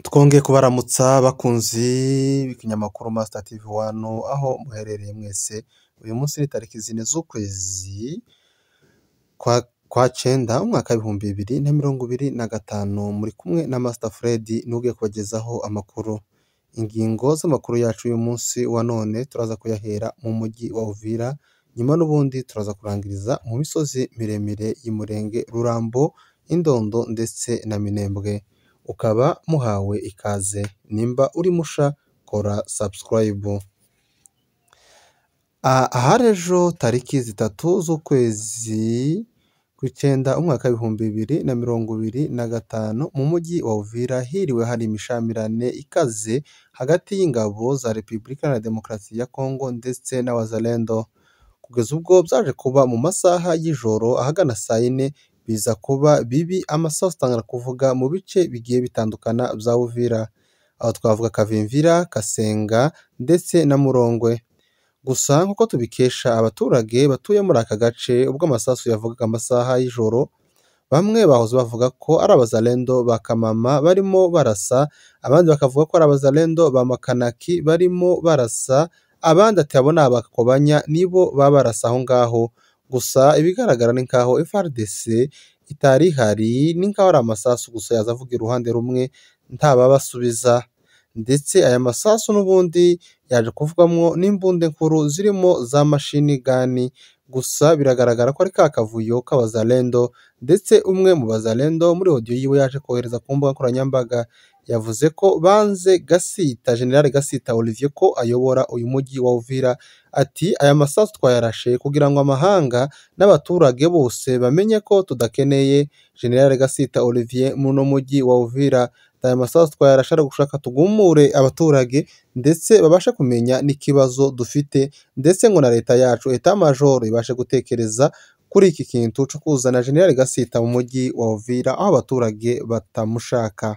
Twongeye kubaramutsa bakunzi b'ikinyamakuru Master TV One aho muherereye mwese. Uyu munsi ni tariki 4 z'ukwezi kwa cyenda umwaka w'ibihumbi 2025. Muri kumwe na Master Fred n'ugiye kubagezaho amakuru. Ingingo z'amakuru yacu uyu munsi wa none turaza kuyahera mu mujyi wa Uvira, nyuma n'ubundi turaza kurangiriza mu misozi miremire y'Umurenge Rurambo, Indondo ndetse na Minembwe. Ukaba muhawe ikaze, nimba uri musha kora subscribe. Ahari ejo tariki 3 z'ukwezi kw'icyenda umwaka w'ibihumbi 2025 mu mujyi wa Uvira hiriwe hari imishamirane ikaze hagati y'ingabo za Repubulika ya Demokarasi ya Kongo ndetse n'abazalendo, kugeza ubwo byaje kuba mu masaha y'ijoro ahagana saa 4 biza kuba bibi. Amasaha atangara kuvuga mu bice bigiye bitandukana bya Uvira, aho twavuga Kavimvira, Kasenga ndetse na Murongwe. Gusa nk'uko tubikesha abaturage batuye muri aka gace, ubwo amasasu yavugaga amasaha y'ijoro, bamwe bahoze bavuga ko ari abazalendo ba Kamama barimo barasa, abandi bakavuga ko ari abazalendo ba Makanaki barimo barasa, abandi ati abo ni abakobanya nibo baba barasa aho ngaho. Gusa ibigaragara ni nkaho FARDC itari ihari, ni nkaho ari amasasu gusa yaza avuga iruhande rumwe ntababasubiza, ndetse aya masasu n'ubundi yaje kuvugwamo n'imbunde nkuru zirimo za mashini gani. Gusa biragaragara ko ari ka kavuyo k'abazalendo, ndetse umwe mu bazalendo muri audio yiwe yaje kohereza ku mbuga nkoranyambaga yavuze ko banze Gasita, General Gasita Olivier ko ayobora uyu mujyi wa Uvira. Ati aya masasu twayarashe kugira ngo amahanga n'abaturage bose bamenye ko tudakeneye General Gasita Olivier muno mujyi wa Uvira. Aya masasu twayarashe ari gushaka tugumure abaturage ndetse babashe kumenya n'ikibazo dufite, ndetse ngo na leta yacu Etat Major ibashe gutekereza kuri iki kintu cyo kuzana General Gasita mu mujyi wa Uvira aho abaturage batamushaka.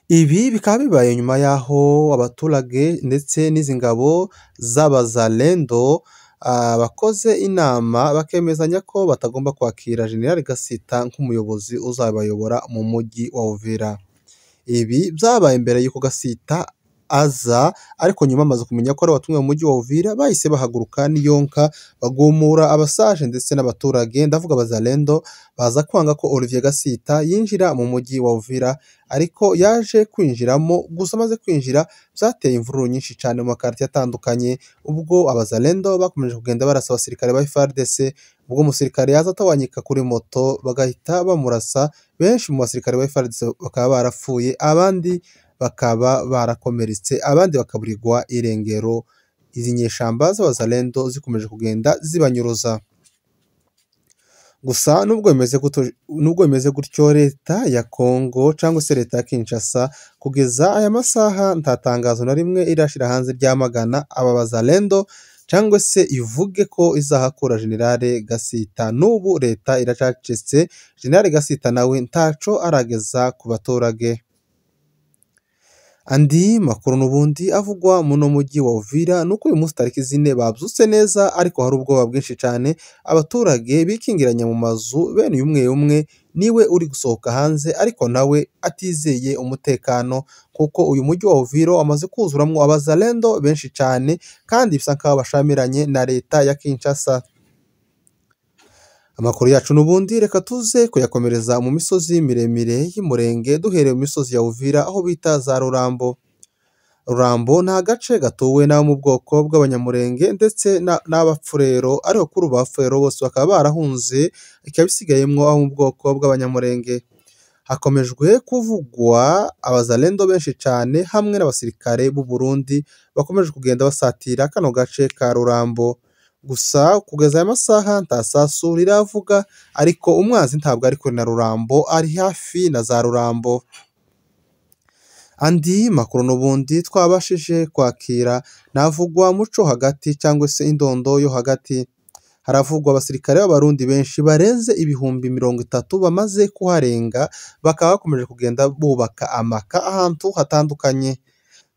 Ibi bikaba bibaye nyuma y'aho abaturage ndetse n'izi ngabo z'abazalendo bakoze inama bakemezanya ko batagomba kwakira General Gasita nk'umuyobozi uzabayobora mu mujyi wa Uvira. Ibi byabaye mbere y'uko Gasita aza, ariko nyuma amaze kumenya ko ari abatumwe mu mujyi wa Uvira bahise bahaguruka n'iyonka bagumura abasaje ndetse n'abaturage, ndavuga abazalendo, baza kwanga ko Olivier Gasita yinjira mu mujyi wa Uvira, ariko yaje kwinjiramo. Gusa amaze kwinjira byateye imvururu nyinshi cyane mu makarti atandukanye, ubwo abazalendo bakomeje kugenda barasa abasirikare ba FARDC. Ubwo umusirikare yaza atawanyika kuri moto bagahita bamurasa, benshi mu basirikare ba FARDC bakaba barapfuye, abandi bakaba barakomeretse, abandi bakaburirwa irengero. Izi nyeshamba z'abazalendo zikomeje kugenda zibanyuruza. Gusa nubwo bimeze gutyo, leta ya Kongo cyangwa se leta ya Kinshasa kugeza aya masaha nta tangazo na rimwe irashira hanze ryamagana aba bazalendo cyangwa se ivuge ko izahakura General Gasita. N'ubu leta iracacetse, General Gasita nawe ntaco arageza ku baturage. Andi makuru n'ubundi avugwa muno mujyi wa Uvira nuko uyu munsi tariki 4 babyutse neza, ariko hari ubwoba bwinshi cyane. Abaturage bikingiranya mu mazu, bene umwe niwe uri gusohoka hanze, ariko nawe atizeye umutekano, kuko uyu mujyi wa Uvira amaze kuzuramwo abazalendo benshi cyane, kandi bisa nkaho bashamiranye na leta ya Kinshasa. Amakuru yacu n'ubundi reka tuze kuyakomereza mu misozi miremire y'Umurenge, duhereye mu misozi ya Uvira aho bita za Rurambo. Rurambo ni agace gatuwe n'abo mu bwoko bw'abanyamurenge ndetse n'abapfurero, ariko kuri ubu abapfurero bose bakaba barahunze, ikaba isigayemwo abo mu bwoko bw'abanyamurenge. Hakomejwe kuvugwa abazalendo benshi cyane hamwe n'abasirikare b'u Burundi bakomeje kugenda basatira kano gace ka Rurambo. Gusa kugeza aya masaha nta sasu riravuga, ariko umwanzi ntabwo ari kuri na Rurambo, ari hafi na za Rurambo. Andi makuru n'ubundi twabashije kwakira navugwa muco hagati cyangwa se Indondo yo hagati. Haravugwa abasirikare b'abarundi benshi barenze ibihumbi 30 bamaze kuharenga, bakaba bakomeje kugenda bubaka amaka ahantu hatandukanye.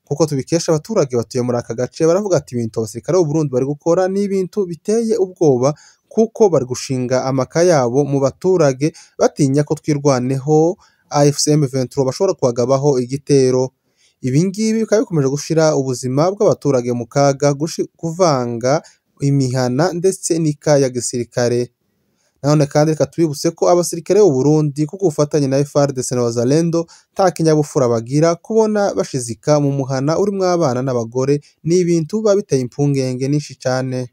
Kuko tubikesha abaturage batuye muri aka gace, baravuga ati ibintu abasirikare b'u Burundi bari gukora ni ibintu biteye ubwoba, kuko bari gushinga amaka yabo mu baturage batinya ko twirwaneho AFC M23 bashobora kuhagabaho igitero. Ibi ngibi bikaba bikomeje gushira ubuzima bw'abaturage mu kaga, kuvanga imihana ndetse n'ika ya gisirikare. Nanone kandi reka tubibutse ko abasirikare b'u Burundi ku bufatanye na FARDC na Wazalendo nta kinyabupfura bagira, kubona bashizika mu muhana urimwo abana n'abagore ni ibintu biba biteye impungenge nyinshi cane.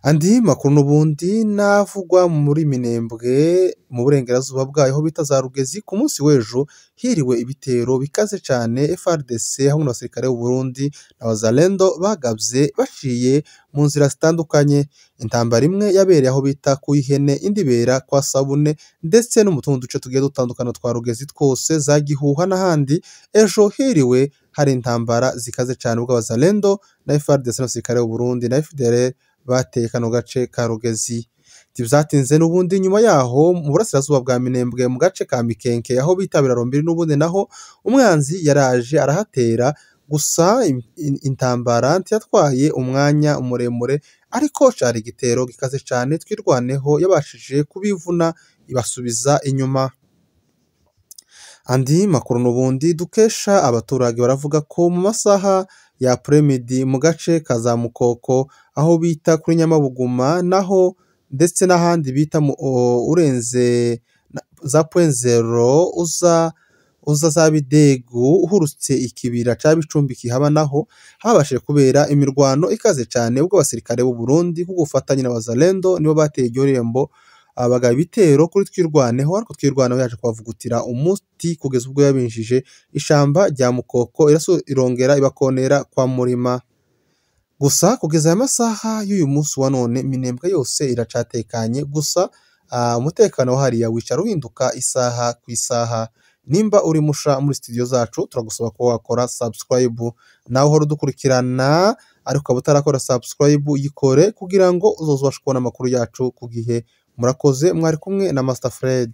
Andi makuru n'ubundi navugwa muri Minembwe mu burengerazuba bwayo aho bita za Rugezi, ku munsi w'ejo hiriwe ibitero bikaze cane FARDC hamwe n'abasirikare b'u Burundi na Wazalendo bagavye baciye mu nzira zitandukanye. Intambara imwe yabereye aho bita ku Ihene, indi ibera kwa Sabune ndetse no mu tundi duce tugiye dutandukana twa Rugezi twose, za Gihuha n'ahandi. Ejo hiriwe hari intambara zikaze cane ubwo Wazalendo na FARDC n'abasirikare b'u Burundi na FDLR bateye kano gace ka Rugezi. Tivyatinze n'ubundi nyuma yaho mu burasirazuba bwa Minembwe mu gace ka Mikenke aho bita Birarombiri n'ubundi naho umwanzi yaraje arahatera, gusa intambara ntiyatwaye umwanya muremure ariko cari igitero gikaze cane Twirwaneho yabashije kubivuna ibasubiza inyuma. Andi makuru n'ubundi dukesha abaturage baravuga ko mu masaha ya apremidi mu gace ka za Mukoko aho bita kuri Nyamabuguma naho ndetse n'ahandi bita urenze za Point Zero uza za Bidegu uhurutse ikibira ca Bicumbi kihaba naho habashije kubera imirwano ikaze cane ubwo abasirikare b'u Burundi ku gufatanya na Wazalendo nibo bateye iryo rembo bagaba ibitero kuri Twirwaneho, ariko Twirwaneho yaje kubavugutira umuti kugeza ubwo yabinjije ishamba rya Mukoko irongera ibakonera kwa Murima. Gusa kugeza aya masaha y'uyu munsi wa none Minembwe yose iracatekanye, gusa umutekano hariya wicara uhinduka isaha ku isaha. Nimba uri musha muri studio zacu turagusaba ko wakora subscribe nawe uhora udukurikirana, ariko ukaba utarakora subscribe yikore kugira ngo uzozubashe kubona amakuru yacu ku gihe. Murakoze, mwari kumwe na Master Fred.